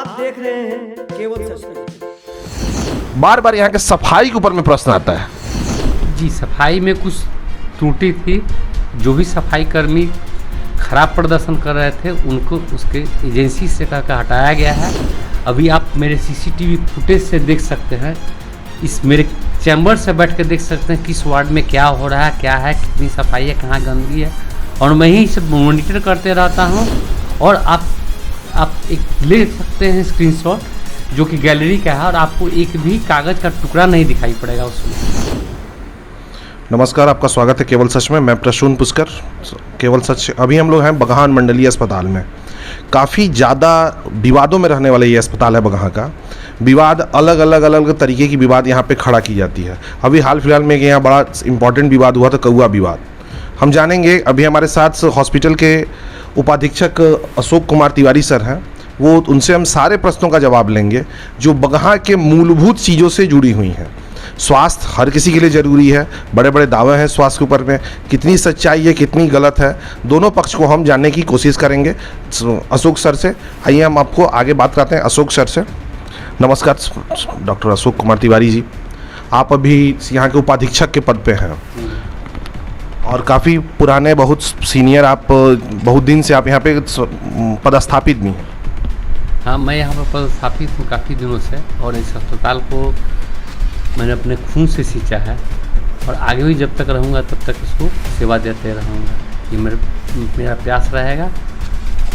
आप देख रहे हैं केवल सच तक। बार बार यहाँ के सफाई के ऊपर में प्रश्न आता है। जी, सफाई में कुछ त्रुटि थी। जो भी सफाई कर्मी खराब प्रदर्शन कर रहे थे उनको उसके एजेंसी से कहकर हटाया गया है। अभी आप मेरे सीसीटीवी फुटेज से देख सकते हैं, इस मेरे चैम्बर से बैठ के देख सकते हैं किस वार्ड में क्या हो रहा है, क्या है, कितनी सफाई है, कहाँ गंदगी है, और मैं ही सब मॉनिटर करते रहता हूँ। और आप एक ले सकते हैं स्क्रीनशॉट जो कि गैलरी का है, और आपको एक भी कागज़ का टुकड़ा नहीं दिखाई पड़ेगा उसमें। नमस्कार, आपका स्वागत है केवल सच में। मैं प्रसून पुष्कर, केवल सच। अभी हम लोग हैं बगहा मंडलीय अस्पताल में। काफ़ी ज़्यादा विवादों में रहने वाला ये अस्पताल है बगहा का। विवाद अलग तरीके की विवाद यहाँ पे खड़ा की जाती है। अभी हाल फिलहाल में यहाँ बड़ा इम्पोर्टेंट विवाद हुआ था, कौआ विवाद। हम जानेंगे, अभी हमारे साथ हॉस्पिटल के उपाधीक्षक अशोक कुमार तिवारी सर हैं, वो उनसे हम सारे प्रश्नों का जवाब लेंगे जो बगहा के मूलभूत चीज़ों से जुड़ी हुई हैं। स्वास्थ्य हर किसी के लिए ज़रूरी है, बड़े बड़े दावे हैं स्वास्थ्य के ऊपर में, कितनी सच्चाई है कितनी गलत है, दोनों पक्ष को हम जानने की कोशिश करेंगे अशोक सर से। आइए हम आपको आगे बात करते हैं अशोक सर से। नमस्कार डॉक्टर अशोक कुमार तिवारी जी, आप अभी यहाँ के उपाधीक्षक के पद पे हैं और काफ़ी पुराने, बहुत सीनियर, आप बहुत दिन से आप यहाँ पे पदस्थापित भी हैं। हाँ, मैं यहाँ पर पदस्थापित हूँ काफ़ी दिनों से, और इस अस्पताल को मैंने अपने खून से सींचा है और आगे भी जब तक रहूँगा तब तक इसको सेवा देते रहूँगा। ये मेरा प्रयास रहेगा।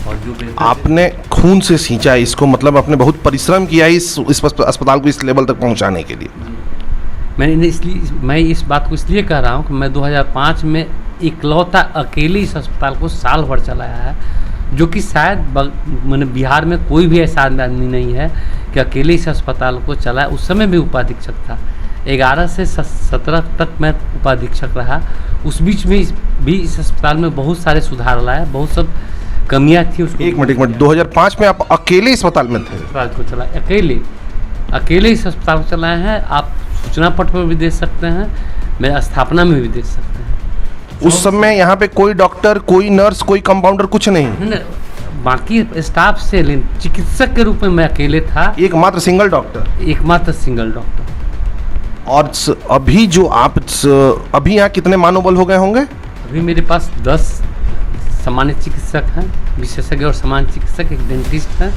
और जो आपने खून से सींचा है इसको, मतलब आपने बहुत परिश्रम किया है इस अस्पताल को इस लेवल तक पहुँचाने के लिए। मैं इस बात को इसलिए कह रहा हूँ कि मैं 2005 में इकलौता अकेले इस अस्पताल को साल भर चलाया है, जो कि शायद मैंने बिहार में कोई भी ऐसा आदमी नहीं है कि अकेले इस अस्पताल को चलाया। उस समय भी उपाधीक्षक था, 11 से 17 तक मैं उपाधीक्षक रहा। उस बीच में भी इस अस्पताल में बहुत सारे सुधार लाया, बहुत सब कमियां थी उसको। एक मिनट 2005 में आप अकेले अस्पताल में थे? अस्पताल को चलाया अकेले इस अस्पताल को चलाए हैं। आप सूचना पट पर भी देख सकते हैं, मेरे स्थापना में भी देख सकते हैं। उस समय यहाँ पे कोई डॉक्टर, कोई नर्स, कोई कंपाउंडर, कुछ नहीं? बाकी स्टाफ से, लेकिन चिकित्सक के रूप में मैं अकेले था, एकमात्र सिंगल डॉक्टर। और अभी जो आप अभी यहाँ कितने मानवबल हो गए होंगे? अभी मेरे पास 10 सामान्य चिकित्सक हैं, विशेषज्ञ और सामान्य चिकित्सक, एक डेंटिस्ट हैं,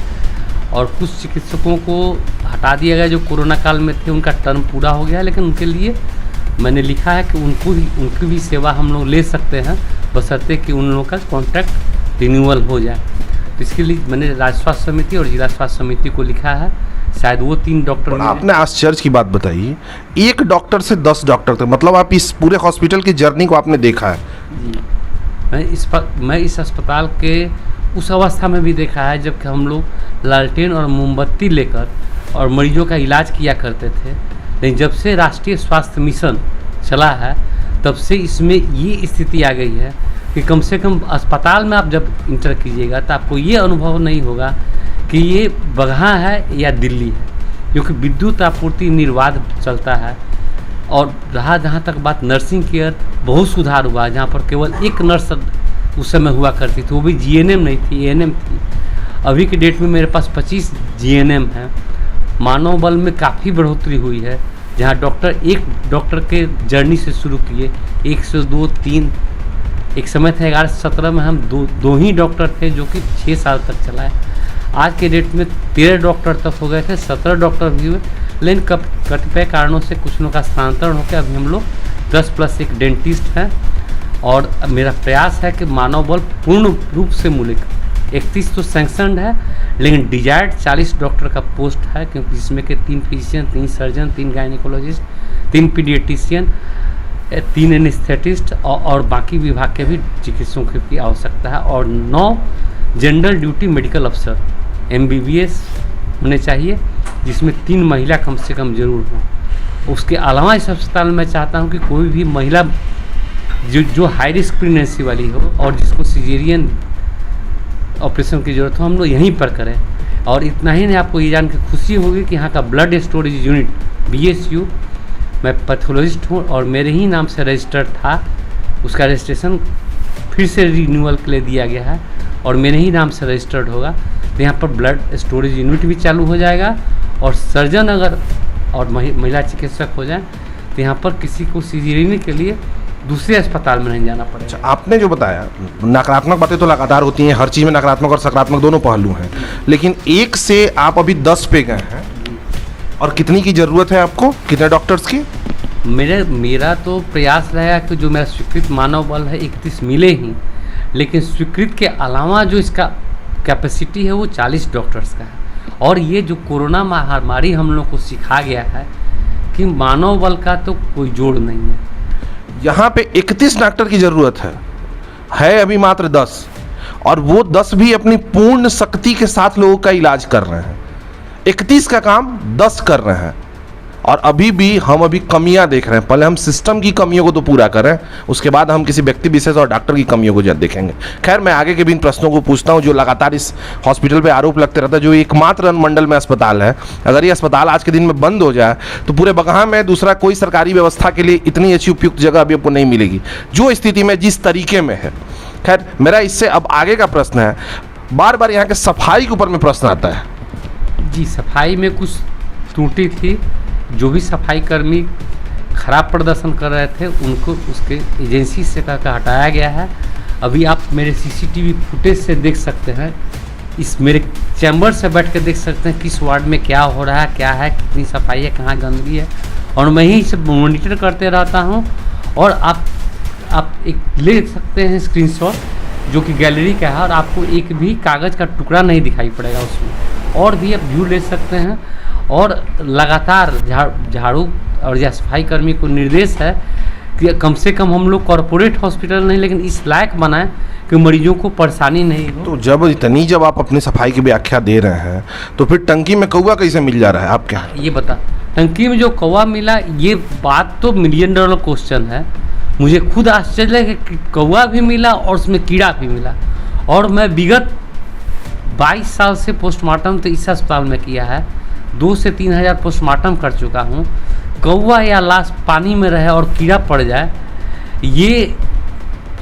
और कुछ चिकित्सकों को हटा दिया गया जो कोरोना काल में थे, उनका टर्म पूरा हो गया है। लेकिन उनके लिए मैंने लिखा है कि उनकी भी सेवा हम लोग ले सकते हैं, बशर्ते कि उन लोगों का कॉन्ट्रैक्ट रिन्यूअल हो जाए। तो इसके लिए मैंने राज्य स्वास्थ्य समिति और जिला स्वास्थ्य समिति को लिखा है। शायद वो 3 डॉक्टर। आपने आश्चर्य की बात बताई, एक डॉक्टर से 10 डॉक्टर तक, मतलब आप इस पूरे हॉस्पिटल की जर्नी को आपने देखा है। जी, मैं इस अस्पताल के उस अवस्था में भी देखा है जब हम लोग लालटेन और मोमबत्ती लेकर और मरीजों का इलाज किया करते थे। लेकिन जब से राष्ट्रीय स्वास्थ्य मिशन चला है तब से इसमें ये स्थिति आ गई है कि कम से कम अस्पताल में आप जब इंटर कीजिएगा तो आपको ये अनुभव नहीं होगा कि ये बगहा है या दिल्ली है, क्योंकि विद्युत आपूर्ति निर्बाध चलता है। और रहा जहाँ तक बात नर्सिंग केयर, बहुत सुधार हुआ है। जहाँ पर केवल एक नर्स उस समय हुआ करती थी, वो भी जीएनएम नहीं थी, एएनएम थी। अभी के डेट में मेरे पास 25 जीएनएम हैं। मानव बल में काफ़ी बढ़ोतरी हुई है, जहाँ एक डॉक्टर के जर्नी से शुरू किए 1 से 2, 3, एक समय था 11 से 17 में हम दो ही डॉक्टर थे, जो कि 6 साल तक चलाए। आज के डेट में 13 डॉक्टर तक हो गए थे, 17 डॉक्टर भी हुए। लेकिन कतिपय कारणों से कुछ लोगों का स्थानांतरण होकर अभी हम लोग 10+1 डेंटिस्ट हैं। और मेरा प्रयास है कि मानव बल पूर्ण रूप से मूल्य 31 तो सैंक्शनड है, लेकिन डिजायर्ड 40 डॉक्टर का पोस्ट है, क्योंकि जिसमें के 3 physician, 3 surgeon, 3 gynaecologist, 3 paediatrician, 3 anaesthetist और बाकी विभाग के भी चिकित्सकों की आवश्यकता है। और 9 जनरल ड्यूटी मेडिकल अफसर MBBS होने चाहिए, जिसमें 3 महिला कम से कम जरूर हों। उसके अलावा इस अस्पताल में चाहता हूँ कि कोई भी महिला जो हाई रिस्क प्रेगनेंसी वाली हो और जिसको सिजेरियन ऑपरेशन की ज़रूरत हो, हम लोग यहीं पर करें। और इतना ही नहीं, आपको ये जान के खुशी होगी कि यहाँ का ब्लड स्टोरेज यूनिट BSU, मैं पैथोलॉजिस्ट हूँ और मेरे ही नाम से रजिस्टर्ड था, उसका रजिस्ट्रेशन फिर से रिन्यूअल के लिए दिया गया है और मेरे ही नाम से रजिस्टर्ड होगा। तो यहाँ पर ब्लड स्टोरेज यूनिट भी चालू हो जाएगा, और सर्जन अगर और महिला चिकित्सक हो जाए तो यहाँ पर किसी को सीजरियन के लिए दूसरे अस्पताल में नहीं जाना पड़ेगा। अच्छा, आपने जो बताया नकारात्मक बातें तो लगातार होती हैं, हर चीज़ में नकारात्मक और सकारात्मक दोनों पहलू हैं, लेकिन 1 से आप अभी 10 पे गए हैं, और कितनी की ज़रूरत है आपको, कितने डॉक्टर्स की? मेरा तो प्रयास रहेगा कि जो मेरा स्वीकृत मानव बल है 31 मिले ही, लेकिन स्वीकृत के अलावा जो इसका कैपेसिटी है वो 40 डॉक्टर्स का है। और ये जो कोरोना महामारी हम लोग को सिखा गया है कि मानव बल का तो कोई जोड़ नहीं है। यहाँ पे 31 डॉक्टर की ज़रूरत है अभी मात्र 10, और वो 10 भी अपनी पूर्ण शक्ति के साथ लोगों का इलाज कर रहे हैं। 31 का काम 10 कर रहे हैं, और अभी भी हम कमियां देख रहे हैं। पहले हम सिस्टम की कमियों को तो पूरा करें, उसके बाद हम किसी व्यक्ति विशेष और डॉक्टर की कमियों को देखेंगे। खैर, मैं आगे के भी इन प्रश्नों को पूछता हूं जो लगातार इस हॉस्पिटल पे आरोप लगते रहता है, जो एकमात्र अनुमंडल में अस्पताल है। अगर ये अस्पताल आज के दिन में बंद हो जाए तो पूरे बगहा में दूसरा कोई सरकारी व्यवस्था के लिए इतनी अच्छी उपयुक्त जगह अभी आपको नहीं मिलेगी जो स्थिति में जिस तरीके में है। खैर, मेरा इससे अब आगे का प्रश्न है, बार बार यहाँ के सफाई के ऊपर में प्रश्न आता है। जी, सफाई में कुछ त्रुटि थी। जो भी सफाई कर्मी खराब प्रदर्शन कर रहे थे उनको उसके एजेंसी से कहकर हटाया गया है। अभी आप मेरे सीसीटीवी फुटेज से देख सकते हैं, इस मेरे चैम्बर से बैठ के देख सकते हैं किस वार्ड में क्या हो रहा है, क्या है, कितनी सफाई है, कहाँ गंदगी है, और मैं ही इसे मॉनिटर करते रहता हूँ। और आप एक ले सकते हैं स्क्रीनशॉट जो कि गैलरी का है, और आपको एक भी कागज़ का टुकड़ा नहीं दिखाई पड़ेगा उसमें, और भी आप व्यू ले सकते हैं। और लगातार झाड़ू और या सफाई कर्मी को निर्देश है कि कम से कम हम लोग कॉरपोरेट हॉस्पिटल नहीं लेकिन इस लायक बनाएं कि मरीजों को परेशानी नहीं हो। तो जब आप अपनी सफाई की व्याख्या दे रहे हैं तो फिर टंकी में कौवा कैसे मिल जा रहा है? आप क्या ये बता, टंकी में जो कौवा मिला, ये बात तो $1 मिलियन क्वेश्चन है। मुझे खुद आश्चर्य है कि कौवा भी मिला और उसमें कीड़ा भी मिला। और मैं विगत 22 साल से पोस्टमार्टम तो इस अस्पताल में किया है, 2 से 3 हज़ार पोस्टमार्टम कर चुका हूँ। कौवा या लाश पानी में रहे और कीड़ा पड़ जाए, ये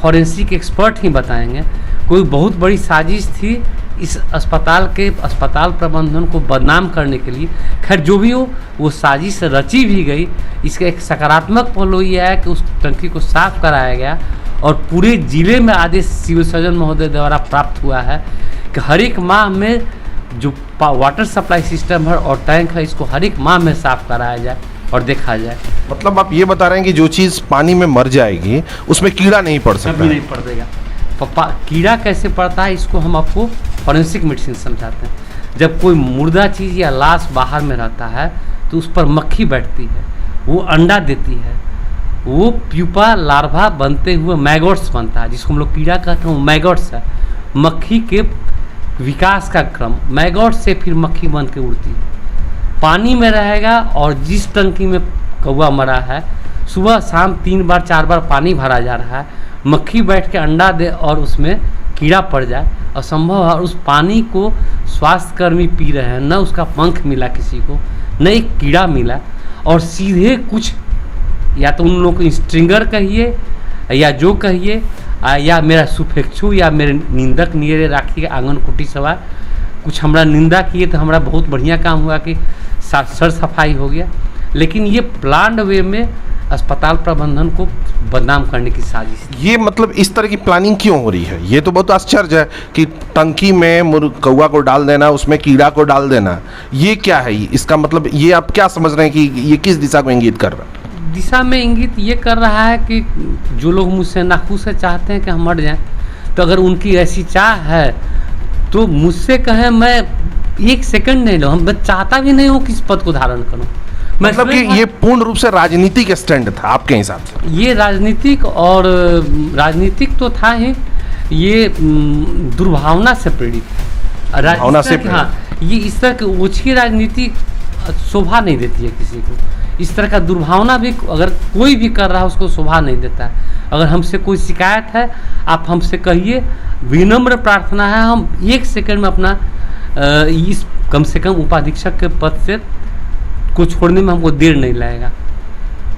फॉरेंसिक एक्सपर्ट ही बताएंगे। कोई बहुत बड़ी साजिश थी इस अस्पताल प्रबंधन को बदनाम करने के लिए। खैर, जो भी हो, वो साजिश रची भी गई। इसका एक सकारात्मक पहलू ये है कि उस टंकी को साफ कराया गया, और पूरे ज़िले में आदेश सिविल सर्जन महोदय द्वारा प्राप्त हुआ है कि हर एक माह में जो वाटर सप्लाई सिस्टम है और टैंक है, इसको हर एक माह में साफ कराया जाए और देखा जाए। मतलब आप ये बता रहे हैं कि जो चीज़ पानी में मर जाएगी उसमें कीड़ा नहीं पड़ सकता? कभी नहीं पड़ देगा। कीड़ा कैसे पड़ता है इसको हम आपको फॉरेंसिक मेडिसिन समझाते हैं। जब कोई मुर्दा चीज़ या लाश बाहर में रहता है तो उस पर मक्खी बैठती है, वो अंडा देती है, वो प्यूपा लार्वा बनते हुए मैगोट्स बनता है, जिसको हम लोग कीड़ा कहते हैं, वो मैगोट्स है। मक्खी के विकास का क्रम, मैगोट से फिर मक्खी बन के उड़ती है, पानी में रहेगा। और जिस टंकी में कौवा मरा है, सुबह शाम 3 बार 4 बार पानी भरा जा रहा है, मक्खी बैठ के अंडा दे और उसमें कीड़ा पड़ जाए, असंभव है। और उस पानी को स्वास्थ्यकर्मी पी रहे हैं, न उसका पंख मिला किसी को, न एक कीड़ा मिला, और सीधे कुछ या तो उन लोगों को स्ट्रिंगर कहिए या जो कहिए, या मेरा सुपेक्षु या मेरे निंदक नियरे राखी आंगन कुटी सवार कुछ हमरा निंदा किए तो हमारा बहुत बढ़िया काम हुआ कि सर सफाई हो गया। लेकिन ये प्लान्ड वे में अस्पताल प्रबंधन को बदनाम करने की साजिश। ये मतलब इस तरह की प्लानिंग क्यों हो रही है? ये तो बहुत आश्चर्य है कि टंकी में कौवा को डाल देना, उसमें कीड़ा को डाल देना, ये क्या है? इसका मतलब ये आप क्या समझ रहे हैं कि ये किस दिशा को इंगित कर रहा है? दिशा में इंगित ये कर रहा है कि जो लोग मुझसे नाखुश से चाहते हैं कि हम मर जाएं, तो अगर उनकी ऐसी चाह है तो मुझसे कहें, मैं 1 सेकंड नहीं लूँ, मैं चाहता भी नहीं हूँ किस पद को धारण करूँ। मतलब कि ये पूर्ण रूप से राजनीतिक स्टैंड था आपके हिसाब से? ये राजनीतिक तो था ही, ये दुर्भावना से प्रेरित है। हाँ, ये इस तरह की ओछी राजनीति शोभा नहीं देती है किसी को। इस तरह का दुर्भावना भी अगर कोई भी कर रहा है उसको शोभा नहीं देता है। अगर हमसे कोई शिकायत है, आप हमसे कहिए, विनम्र प्रार्थना है, हम 1 सेकंड में अपना इस कम से कम उपाधीक्षक के पद से को छोड़ने में हमको देर नहीं लगेगा।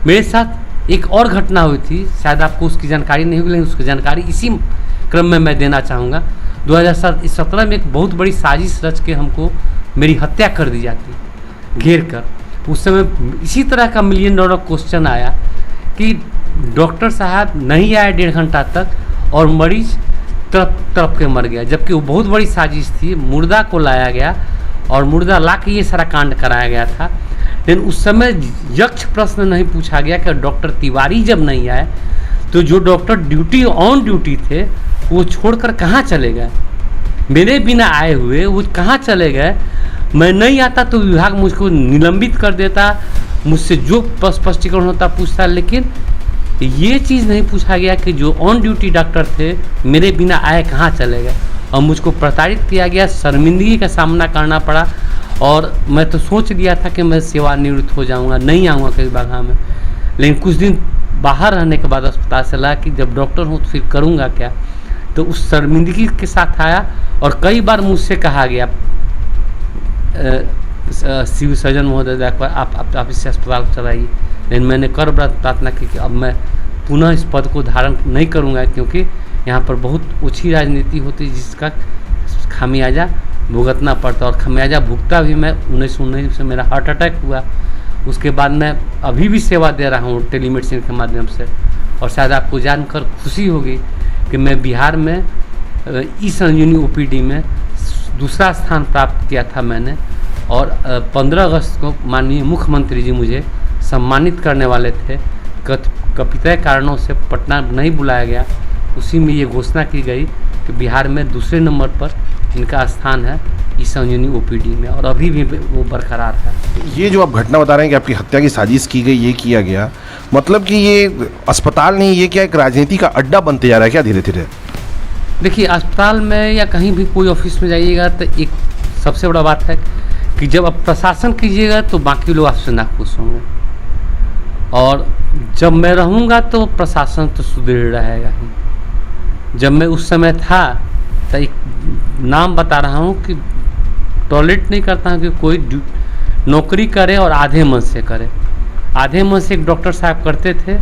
मेरे साथ एक और घटना हुई थी, शायद आपको उसकी जानकारी नहीं होगी, लेकिन उसकी जानकारी इसी क्रम में मैं देना चाहूँगा। 2017 में एक बहुत बड़ी साजिश रच के हमको मेरी हत्या कर दी जाती घेर कर। उस समय इसी तरह का $1 मिलियन क्वेश्चन आया कि डॉक्टर साहब नहीं आए 1.5 घंटा तक और मरीज तड़प के मर गया, जबकि वो बहुत बड़ी साजिश थी। मुर्दा को लाया गया और मुर्दा ला के ये सारा कांड कराया गया था। लेकिन उस समय यक्ष प्रश्न नहीं पूछा गया कि डॉक्टर तिवारी जब नहीं आए तो जो डॉक्टर ऑन ड्यूटी थे वो छोड़कर कहाँ चले गए, मेरे बिना आए हुए वो कहाँ चले गए। मैं नहीं आता तो विभाग मुझको निलंबित कर देता, मुझसे जो स्पष्टीकरण होता पूछता, लेकिन ये चीज़ नहीं पूछा गया कि जो ऑन ड्यूटी डॉक्टर थे मेरे बिना आए कहाँ चले गए। और मुझको प्रताड़ित किया गया, शर्मिंदगी का सामना करना पड़ा। और मैं तो सोच लिया था कि मैं सेवानिवृत्त हो जाऊंगा, नहीं आऊँगा कभी बगहा में। लेकिन कुछ दिन बाहर रहने के बाद अस्पताल से लगा कि जब डॉक्टर हूँ तो फिर करूँगा क्या। तो उस शर्मिंदगी के साथ आया और कई बार मुझसे कहा गया सिविल सर्जन महोदय आप इस अस्पताल को चलाइए। लेकिन मैंने कर प्रार्थना की कि अब मैं पुनः इस पद को धारण नहीं करूँगा, क्योंकि यहाँ पर बहुत ओछी राजनीति होती है जिसका खामियाजा भुगतना पड़ता। और खामियाजा भुगता भी मैं 1919 से मेरा हार्ट अटैक हुआ, उसके बाद मैं अभी भी सेवा दे रहा हूँ टेलीमेडिसिन के माध्यम से। और शायद आपको जानकर खुशी होगी कि मैं बिहार में ई संजीवनी OPD में दूसरा स्थान प्राप्त किया था मैंने। और 15 अगस्त को माननीय मुख्यमंत्री जी मुझे सम्मानित करने वाले थे, कथित कारणों से पटना नहीं बुलाया गया। उसी में ये घोषणा की गई कि बिहार में दूसरे नंबर पर इनका स्थान है ई संजीवनी OPD में, और अभी भी वो बरकरार है। ये जो आप घटना बता रहे हैं कि आपकी हत्या की साजिश की गई, ये किया गया, मतलब कि ये अस्पताल नहीं, ये क्या एक राजनीति का अड्डा बनते जा रहा है क्या धीरे धीरे? देखिए, अस्पताल में या कहीं भी कोई ऑफिस में जाइएगा तो एक सबसे बड़ा बात है कि जब आप प्रशासन कीजिएगा तो बाकी लोग आपसे नाखुश होंगे, और जब मैं रहूँगा तो प्रशासन तो सुदृढ़ रहेगा ही। जब मैं उस समय था तो एक नाम बता रहा हूँ कि टॉयलेट नहीं करता हूँ कि कोई नौकरी करे और आधे मन से करे। आधे मन से एक डॉक्टर साहब करते थे,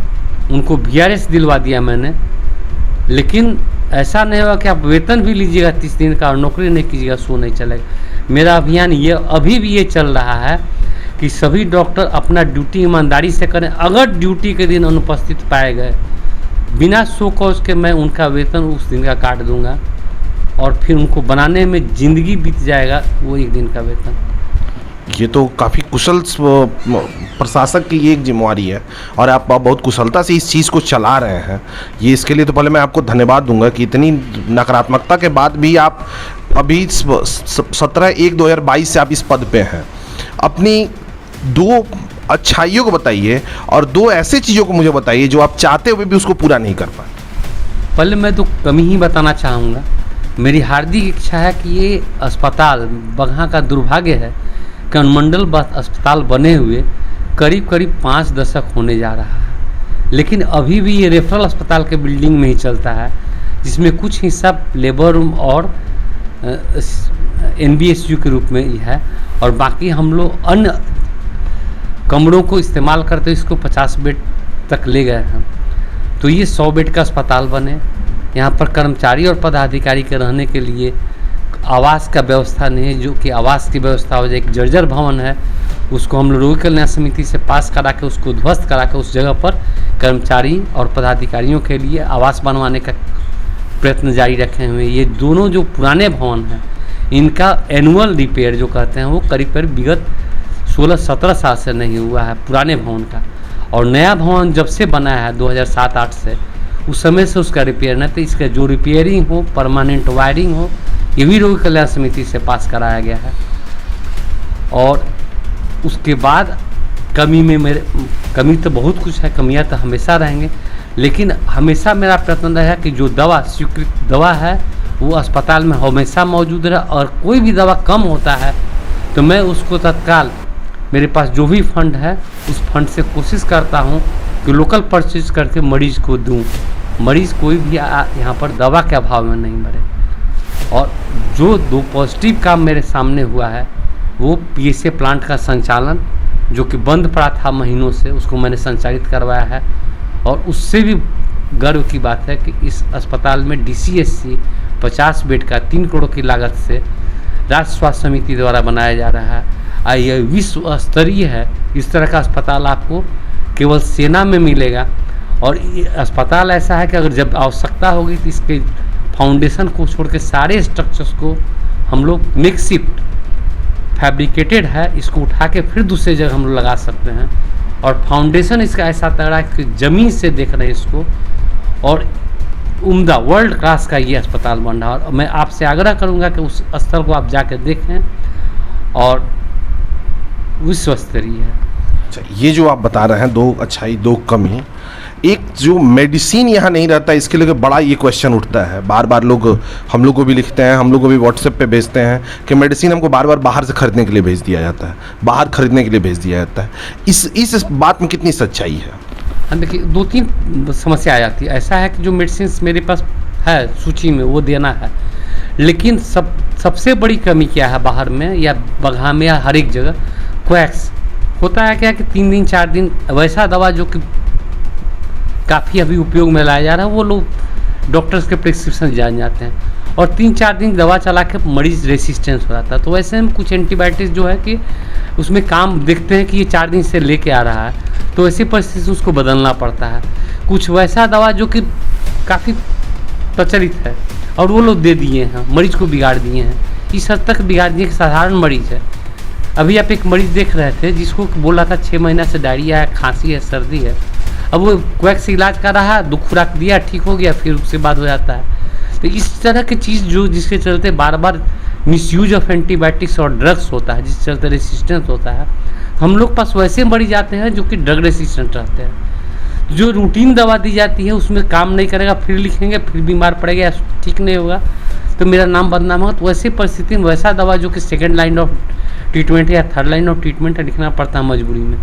उनको VRS दिलवा दिया मैंने। लेकिन ऐसा नहीं होगा कि आप वेतन भी लीजिएगा 30 दिन का और नौकरी नहीं कीजिएगा, सो नहीं चलेगा। मेरा अभियान ये अभी भी ये चल रहा है कि सभी डॉक्टर अपना ड्यूटी ईमानदारी से करें। अगर ड्यूटी के दिन अनुपस्थित पाए गए, बिना सो कॉज के मैं उनका वेतन उस दिन का काट दूंगा, और फिर उनको बनाने में ज़िंदगी बीत जाएगा वो एक दिन का वेतन। ये तो काफ़ी कुशल प्रशासक की ये एक जिम्मेवारी है, और आप बहुत कुशलता से इस चीज़ को चला रहे हैं। ये इसके लिए तो पहले मैं आपको धन्यवाद दूंगा कि इतनी नकारात्मकता के बाद भी आप अभी 17/1/2022 से आप इस पद पे हैं। अपनी 2 अच्छाइयों को बताइए और 2 ऐसे चीज़ों को मुझे बताइए जो आप चाहते हुए भी उसको पूरा नहीं कर पाए। पहले मैं तो कमी ही बताना चाहूँगा। मेरी हार्दिक इच्छा है कि ये अस्पताल बगहा का दुर्भाग्य है कि अनुमंडल अस्पताल बने हुए करीब 5 दशक होने जा रहा है, लेकिन अभी भी ये रेफरल अस्पताल के बिल्डिंग में ही चलता है, जिसमें कुछ हिस्सा लेबर रूम और NBSU के रूप में ही है, और बाकी हम लोग अन्य कमरों को इस्तेमाल करते इसको 50 बेड तक ले गए हैं। तो ये 100 बेड का अस्पताल बने, यहाँ पर कर्मचारी और पदाधिकारी के रहने के लिए आवास का व्यवस्था नहीं है, जो कि आवास की व्यवस्था हो जाए। एक जर्जर भवन है, उसको हम लोग रोगी कल्याण समिति से पास करा के उसको ध्वस्त करा के उस जगह पर कर्मचारी और पदाधिकारियों के लिए आवास बनवाने का प्रयत्न जारी रखे हुए। ये दोनों जो पुराने भवन हैं, इनका एनुअल रिपेयर जो कहते हैं वो करीब विगत 16-17 साल से नहीं हुआ है पुराने भवन का। और नया भवन जब से बना है 2007-8 से, उस समय से उसका रिपेयर नहीं, तो इसका जो रिपेयरिंग हो, परमानेंट वायरिंग हो, ये भी रोगी कल्याण समिति से पास कराया गया है। और उसके बाद कमी तो बहुत कुछ है, कमियां तो हमेशा रहेंगे, लेकिन हमेशा मेरा प्रयत्न रहा कि जो दवा स्वीकृत दवा है वो अस्पताल में हमेशा मौजूद रहे, और कोई भी दवा कम होता है तो मैं उसको तत्काल मेरे पास जो भी फंड है उस फंड से कोशिश करता हूँ कि लोकल परचेज करके मरीज को दूँ। मरीज कोई भी यहाँ पर दवा के अभाव में नहीं मरे। और जो 2 पॉजिटिव काम मेरे सामने हुआ है वो PSA प्लांट का संचालन, जो कि बंद पड़ा था महीनों से, उसको मैंने संचालित करवाया है। और उससे भी गर्व की बात है कि इस अस्पताल में DCSC 50 बेड का 3 करोड़ की लागत से राष्ट्र स्वास्थ्य समिति द्वारा बनाया जा रहा है। और यह विश्व स्तरीय है। इस तरह का अस्पताल आपको केवल सेना में मिलेगा। और ये अस्पताल ऐसा है कि अगर जब आवश्यकता होगी तो इसके फाउंडेशन को छोड़ के सारे स्ट्रक्चर्स को हम लोग मेकशिफ्ट फैब्रिकेटेड है, इसको उठा के फिर दूसरे जगह हम लोग लगा सकते हैं। और फाउंडेशन इसका ऐसा तगड़ा है कि ज़मीन से देख रहे हैं इसको, और उम्दा वर्ल्ड क्लास का ये अस्पताल बन रहा है। और मैं आपसे आग्रह करूंगा कि उस स्थल को आप जाकर देखें, और विश्व स्तरीय है। अच्छा, ये जो आप बता रहे हैं 2 अच्छाई 2 कमी, एक जो मेडिसिन यहाँ नहीं रहता, इसके लिए बड़ा ये क्वेश्चन उठता है। बार बार लोग हम लोग को भी लिखते हैं, हम लोग को भी व्हाट्सएप पे भेजते हैं कि मेडिसिन हमको बार बार बाहर से खरीदने के लिए भेज दिया जाता है, बाहर खरीदने के लिए भेज दिया जाता है। इस बात में कितनी सच्चाई है? हाँ, देखिए 2-3 समस्या आ जाती है। ऐसा है कि जो मेडिसिन मेरे पास है सूची में वो देना है, लेकिन सबसे बड़ी कमी क्या है बाहर में या बगहा में या हर एक जगह, क्वैक्स होता है क्या कि 3 दिन 4 दिन वैसा दवा जो कि काफ़ी अभी उपयोग में लाया जा रहा है वो लोग डॉक्टर्स के प्रिस्क्रिप्शन जान जाते हैं, और 3-4 दिन दवा चला के मरीज रेसिस्टेंस हो जाता है। तो वैसे में कुछ एंटीबायोटिक्स जो है कि उसमें काम देखते हैं कि ये 4 दिन से लेके आ रहा है, तो ऐसी परिस्थिति से उसको बदलना पड़ता है। कुछ वैसा दवा जो कि काफ़ी प्रचलित है और वो लोग दे दिए हैं, मरीज को बिगाड़ दिए हैं। इस हद तक बिगाड़ दिए कि साधारण मरीज है। अभी आप एक मरीज देख रहे थे जिसको बोल रहा था 6 महीना से डायरिया है, खांसी है, सर्दी है। अब वो क्वैक्स इलाज कर रहा है, 2 खुराक दिया, ठीक हो गया, फिर उसके बाद हो जाता है। तो इस तरह की चीज़ जो जिसके चलते बार बार मिसयूज ऑफ एंटीबायोटिक्स और ड्रग्स होता है, जिसके चलते रेसिस्टेंस होता है। हम लोग पास वैसे मरीज आते हैं जो कि ड्रग रेसिस्टेंट रहते हैं। जो रूटीन दवा दी जाती है उसमें काम नहीं करेगा, फिर लिखेंगे, फिर बीमार पड़ेगा, ठीक नहीं होगा तो मेरा नाम बदनाम होगा। तो वैसी परिस्थिति में वैसा दवा जो कि 2nd लाइन ऑफ ट्रीटमेंट या 3rd लाइन ऑफ ट्रीटमेंट है लिखना पड़ता है मजबूरी में।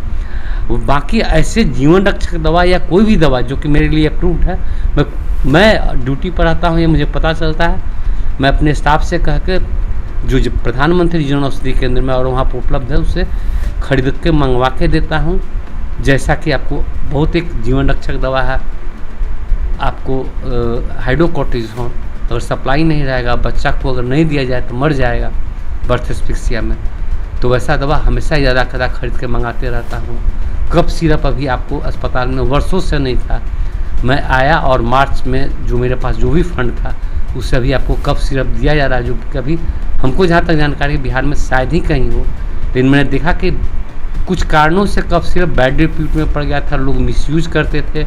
बाकी ऐसे जीवन रक्षक दवा या कोई भी दवा जो कि मेरे लिए अप्रूव्ड है, मैं ड्यूटी पर आता हूँ, ये मुझे पता चलता है। मैं अपने स्टाफ से कह के जो प्रधानमंत्री जन औषधि केंद्र में और वहाँ पर उपलब्ध है उससे खरीद के मंगवा के देता हूँ। जैसा कि आपको बहुत एक जीवन रक्षक दवा है, आपको हाइड्रोकोर्टिसोन, अगर सप्लाई नहीं रहेगा, बच्चा को अगर नहीं दिया जाए तो मर जाएगा बर्थ एस्फिक्सिया में, तो वैसा दवा हमेशा ज़्यादा खरीद के मंगाते रहता हूँ। कफ सिरप अभी आपको अस्पताल में वर्षों से नहीं था, मैं आया और मार्च में जो मेरे पास जो भी फंड था उससे अभी आपको कफ सिरप दिया जा रहा है, जो कभी हमको जहाँ तक जानकारी बिहार में शायद ही कहीं हो। लेकिन मैंने देखा कि कुछ कारणों से कफ सिरप बैड रिप्यूट में पड़ गया था, लोग मिसयूज करते थे,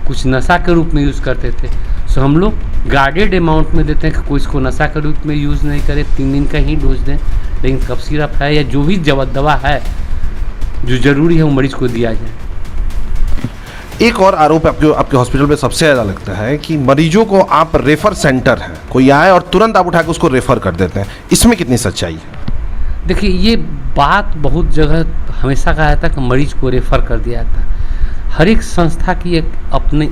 कुछ नशा के रूप में यूज़ करते थे। सो हम लोग गार्डेड अमाउंट में देते हैं कि कोई इसको नशा के रूप में यूज़ नहीं करे, 3 दिन का ही डोज दें। लेकिन कफ सिरप है या जो भी दवा है जो ज़रूरी है वो मरीज को दिया जाए। एक और आरोप आपके हॉस्पिटल में सबसे ज़्यादा लगता है कि मरीजों को आप रेफर सेंटर है, कोई आए और तुरंत आप उठा के उसको रेफर कर देते हैं, इसमें कितनी सच्चाई है? देखिए ये बात बहुत जगह हमेशा कहा जाता है कि मरीज को रेफ़र कर दिया जाता है। हर एक संस्था की एक अपने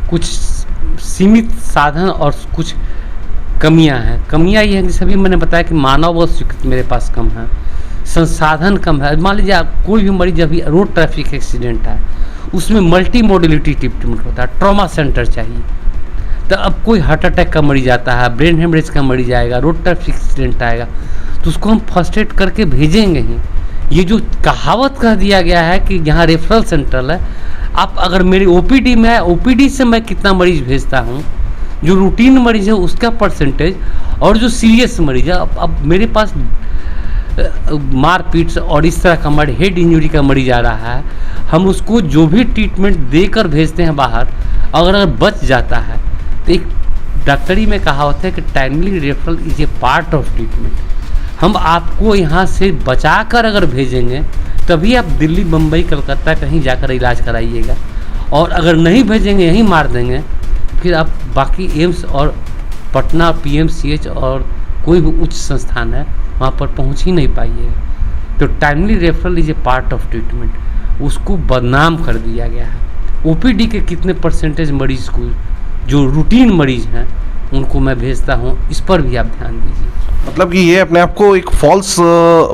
कुछ सीमित साधन और कुछ कमियां हैं। कमियां ये हैं, जैसे अभी मैंने बताया कि मानव बल स्वीकृति मेरे पास कम है, संसाधन कम है। मान लीजिए कोई भी मरीज अभी रोड ट्रैफिक एक्सीडेंट है, उसमें मल्टी मोडिलिटी ट्रीटमेंट होता है, ट्रॉमा सेंटर चाहिए। तो अब कोई हार्ट अटैक का मरीज आता है, ब्रेन हेमरेज का मरीज आएगा, रोड ट्रैफिक एक्सीडेंट आएगा, तो उसको हम फर्स्ट एड करके भेजेंगे ही। ये जो कहावत कह दिया गया है कि यहाँ रेफरल सेंटर है, आप अगर मेरी ओपीडी में है, ओपीडी से मैं कितना मरीज भेजता हूँ, जो रूटीन मरीज है उसका परसेंटेज, और जो सीरियस मरीज है, अब मेरे पास मारपीट और इस तरह का मरीज, हेड इंजरी का मरीज आ रहा है, हम उसको जो भी ट्रीटमेंट देकर भेजते हैं बाहर, अगर बच जाता है तो एक डॉक्टरी में कहावत है कि timely referral is a part of treatment. हम आपको यहाँ से बचा कर अगर भेजेंगे तभी आप दिल्ली, मुंबई, कलकत्ता कहीं जाकर इलाज कराइएगा, और अगर नहीं भेजेंगे, यहीं मार देंगे, फिर आप बाकी एम्स और पटना पीएमसीएच और कोई भी उच्च संस्थान है वहाँ पर पहुँच ही नहीं पाइएगा। तो timely referral is a part of treatment, उसको बदनाम कर दिया गया है। ओपीडी के कितने परसेंटेज मरीज को, जो रूटीन मरीज हैं, उनको मैं भेजता हूँ, इस पर भी आप ध्यान दीजिए। मतलब कि ये अपने आप को एक फॉल्स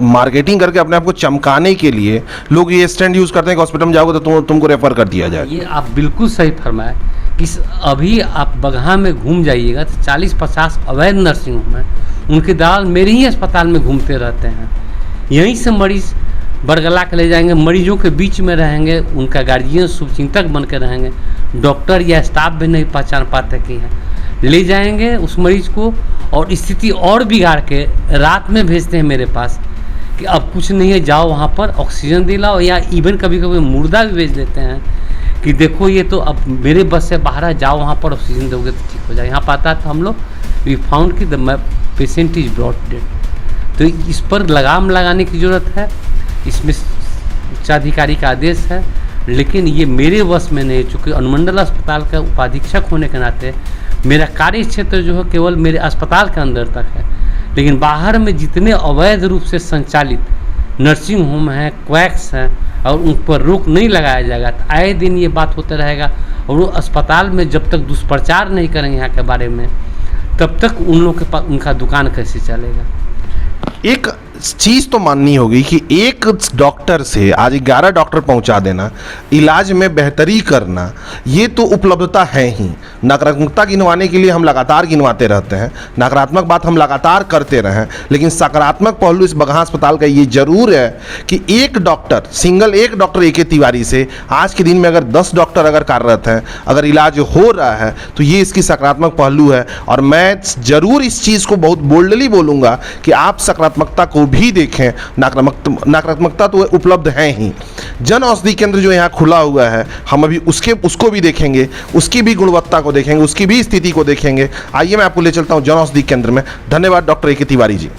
मार्केटिंग करके अपने आप को चमकाने के लिए लोग ये स्टैंड यूज़ करते हैं कि हॉस्पिटल में जाओगे तो तुमको रेफर कर दिया जाए। ये आप बिल्कुल सही फरमाए कि अभी आप बगहा में घूम जाइएगा तो 40-50 अवैध नर्सिंग होम है, उनके दलाल मेरे ही अस्पताल में घूमते रहते हैं। यहीं से मरीज़ बरगला के ले जाएंगे, मरीजों के बीच में रहेंगे, उनका गार्जियन शुभचिंतक बन के रहेंगे, डॉक्टर या स्टाफ भी नहीं पहचान पाते कि हैं, ले जाएंगे उस मरीज़ को और स्थिति और बिगाड़ के रात में भेजते हैं मेरे पास कि अब कुछ नहीं है, जाओ वहाँ पर ऑक्सीजन दिलाओ, या इवन कभी कभी मुर्दा भी भेज देते हैं कि देखो ये तो अब मेरे बस से बाहर है, जाओ वहाँ पर ऑक्सीजन दोगे तो ठीक हो जाए। यहाँ पाता तो हम लोग वी फाउंड कि the patient is brought dead. तो इस पर लगाम लगाने की ज़रूरत है, इसमें उच्चाधिकारी का आदेश है, लेकिन ये मेरे वश में नहीं, चूँकि अनुमंडल अस्पताल का उपाधीक्षक होने के नाते मेरा कार्य क्षेत्र जो है केवल मेरे अस्पताल के अंदर तक है, लेकिन बाहर में जितने अवैध रूप से संचालित नर्सिंग होम हैं, क्वैक्स हैं, और उन पर रोक नहीं लगाया जाएगा तो आए दिन ये बात होता रहेगा। और वो अस्पताल में जब तक दुष्प्रचार नहीं करेंगे यहाँ के बारे में, तब तक उन लोगों के पास उनका दुकान कैसे चलेगा। एक चीज़ तो माननी होगी कि एक डॉक्टर से आज 11 डॉक्टर पहुंचा देना, इलाज में बेहतरी करना, ये तो उपलब्धता है ही। नकारात्मकता गिनवाने के लिए हम लगातार गिनवाते रहते हैं, नकारात्मक बात हम लगातार करते रहें, लेकिन सकारात्मक पहलू इस बगहा अस्पताल का ये जरूर है कि एक डॉक्टर, सिंगल एक डॉक्टर ए.के. तिवारी से आज के दिन में अगर 10 डॉक्टर अगर कार्यरत हैं, अगर इलाज हो रहा है, तो ये इसकी सकारात्मक पहलू है। और मैं ज़रूर इस चीज़ को बहुत बोल्डली बोलूँगा कि आप सकारात्मकता को भी देखें, नकारात्मकता तो उपलब्ध है ही। जन औषधि केंद्र जो यहाँ खुला हुआ है, हम अभी उसको भी देखेंगे, उसकी भी गुणवत्ता को देखेंगे, उसकी भी स्थिति को देखेंगे। आइए मैं आपको ले चलता हूँ जन औषधि केंद्र में। धन्यवाद डॉक्टर ए.के. तिवारी जी।